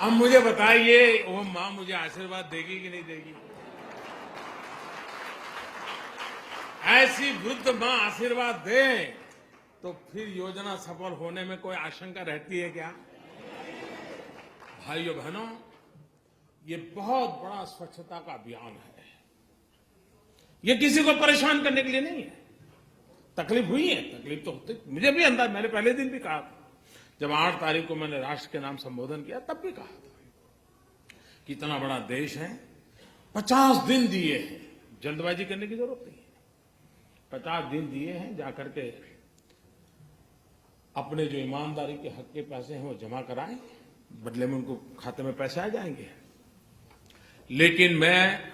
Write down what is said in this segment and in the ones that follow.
अब मुझे बताइए वो मां मुझे आशीर्वाद देगी कि नहीं देगी? ऐसी वृद्ध मां आशीर्वाद दे तो फिर योजना सफल होने में कोई आशंका रहती है क्या? भाइयों बहनों, ये बहुत बड़ा स्वच्छता का अभियान है। ये किसी को परेशान करने के लिए नहीं है। तकलीफ हुई है, तकलीफ तो होती, मुझे भी अंदाज, मैंने पहले दिन भी कहा था, जब 8 तारीख को मैंने राष्ट्र के नाम संबोधन किया तब भी कहा था कि इतना बड़ा देश है, 50 दिन दिए हैं, जल्दबाजी करने की जरूरत नहीं है। 50 दिन दिए हैं, जाकर के अपने जो ईमानदारी के हक के पैसे हैं वो जमा कराएं, बदले में उनको खाते में पैसे आ जाएंगे। लेकिन मैं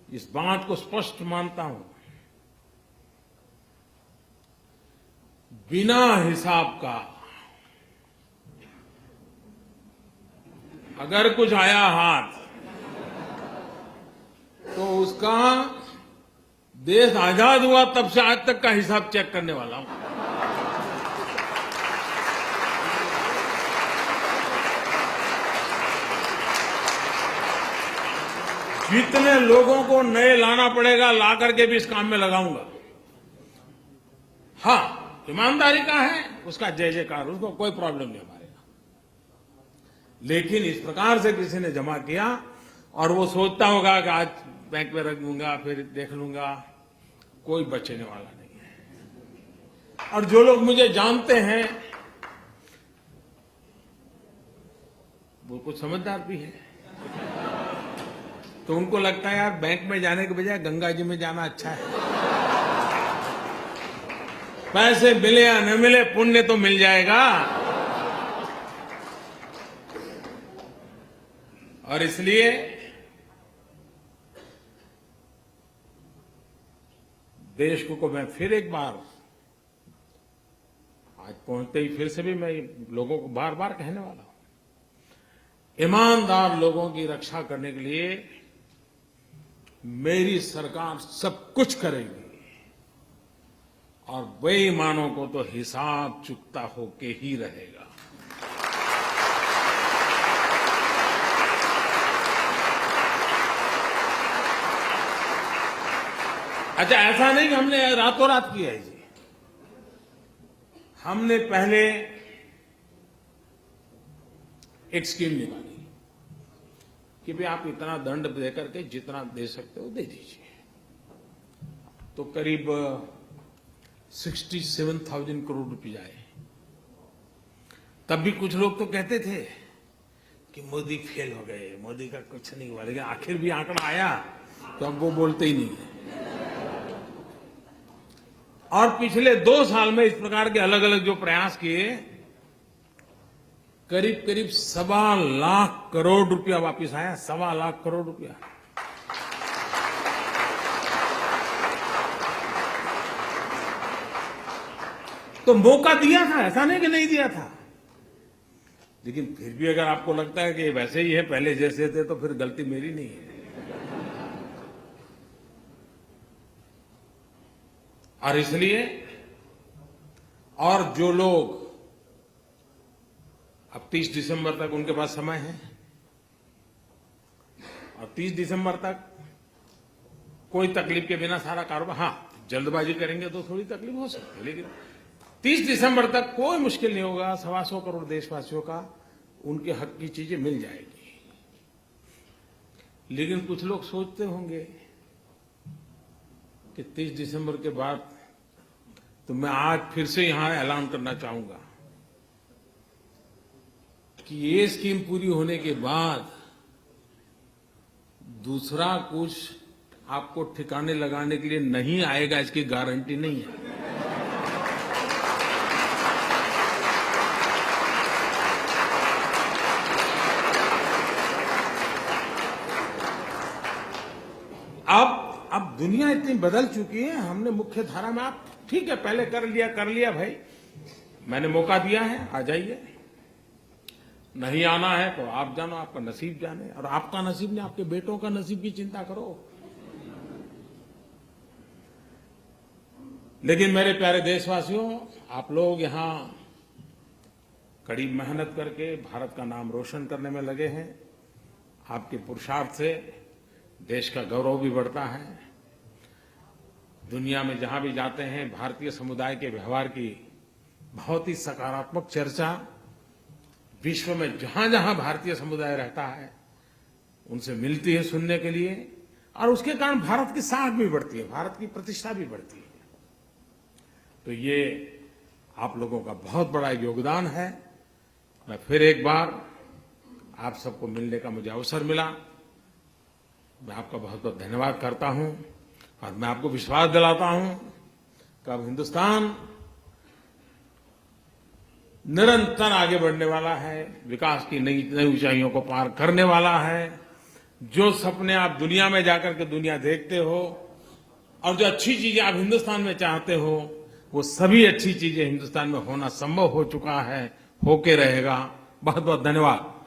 इस बात को स्पष्ट मानता हूं, बिना हिसाब का अगर कुछ आया हाथ तो उसका देश आजाद हुआ तब से आज तक का हिसाब चेक करने वाला हूं। जितने लोगों को नए लाना पड़ेगा ला करके भी इस काम में लगाऊंगा। हाँ, ईमानदारी का है, उसका जय जयकार, उसको कोई प्रॉब्लम नहीं हमारे यहां। लेकिन इस प्रकार से किसी ने जमा किया और वो सोचता होगा कि आज बैंक में रख दूंगा फिर देख लूंगा, कोई बचने वाला नहीं है। और जो लोग मुझे जानते हैं वो कुछ समझदार भी है, तो उनको लगता है यार बैंक में जाने के बजाय गंगा जी में जाना अच्छा है। पैसे मिले या न मिले, पुण्य तो मिल जाएगा। और इसलिए देश को मैं फिर एक बार, आज पहुंचते ही फिर से भी मैं लोगों को बार बार कहने वाला हूं, ईमानदार लोगों की रक्षा करने के लिए मेरी सरकार सब कुछ करेगी और बेईमानों को तो हिसाब चुकता होके ही रहेगा। अच्छा, ऐसा नहीं कि हमने रातों रात किया है जी। हमने पहले एक स्कीम निकाली कि भाई आप इतना दंड देकर के जितना दे सकते हो दे दीजिए। तो करीब 67,000 करोड़ रुपए आए। तब भी कुछ लोग तो कहते थे कि मोदी फेल हो गए, मोदी का कुछ नहीं हुआ, लेकिन आखिर भी आंकड़ा आया तो अब वो बोलते ही नहीं है। और पिछले 2 साल में इस प्रकार के अलग अलग जो प्रयास किए, करीब करीब 1.25 लाख करोड़ रुपया वापस आया। 1.25 लाख करोड़ रुपया। तो मौका दिया था, ऐसा नहीं कि नहीं दिया था। लेकिन फिर भी अगर आपको लगता है कि वैसे ही है पहले जैसे थे, तो फिर गलती मेरी नहीं है। और इसलिए, और जो लोग अब 30 दिसंबर तक उनके पास समय है, और 30 दिसंबर तक कोई तकलीफ के बिना सारा कारोबार, हाँ जल्दबाजी करेंगे तो थोड़ी तकलीफ हो सकती है, लेकिन 30 दिसंबर तक कोई मुश्किल नहीं होगा। 125 करोड़ देशवासियों का उनके हक की चीजें मिल जाएगी। लेकिन कुछ लोग सोचते होंगे कि 30 दिसंबर के बाद, तो मैं आज फिर से यहां ऐलान करना चाहूंगा कि ये स्कीम पूरी होने के बाद दूसरा कुछ आपको ठिकाने लगाने के लिए नहीं आएगा, इसकी गारंटी नहीं है। अब दुनिया इतनी बदल चुकी है, हमने मुख्य धारा में, आप ठीक है पहले कर लिया भाई, मैंने मौका दिया है, आ जाइए। नहीं आना है तो आप जानो, आपका नसीब जाने। और आपका नसीब नहीं, आपके बेटों का नसीब की चिंता करो। लेकिन मेरे प्यारे देशवासियों, आप लोग यहां कड़ी मेहनत करके भारत का नाम रोशन करने में लगे हैं। आपके पुरुषार्थ से देश का गौरव भी बढ़ता है। दुनिया में जहां भी जाते हैं भारतीय समुदाय के व्यवहार की बहुत ही सकारात्मक चर्चा विश्व में जहां जहां भारतीय समुदाय रहता है उनसे मिलती है सुनने के लिए, और उसके कारण भारत की साख भी बढ़ती है, भारत की प्रतिष्ठा भी बढ़ती है। तो ये आप लोगों का बहुत बड़ा योगदान है। मैं फिर एक बार आप सबको मिलने का मुझे अवसर मिला, मैं आपका बहुत बहुत धन्यवाद करता हूं और मैं आपको विश्वास दिलाता हूं कि अब हिंदुस्तान निरंतर आगे बढ़ने वाला है, विकास की नई नई ऊंचाइयों को पार करने वाला है। जो सपने आप दुनिया में जाकर के दुनिया देखते हो और जो अच्छी चीजें आप हिंदुस्तान में चाहते हो, वो सभी अच्छी चीजें हिंदुस्तान में होना संभव हो चुका है, होके रहेगा। बहुत बहुत धन्यवाद।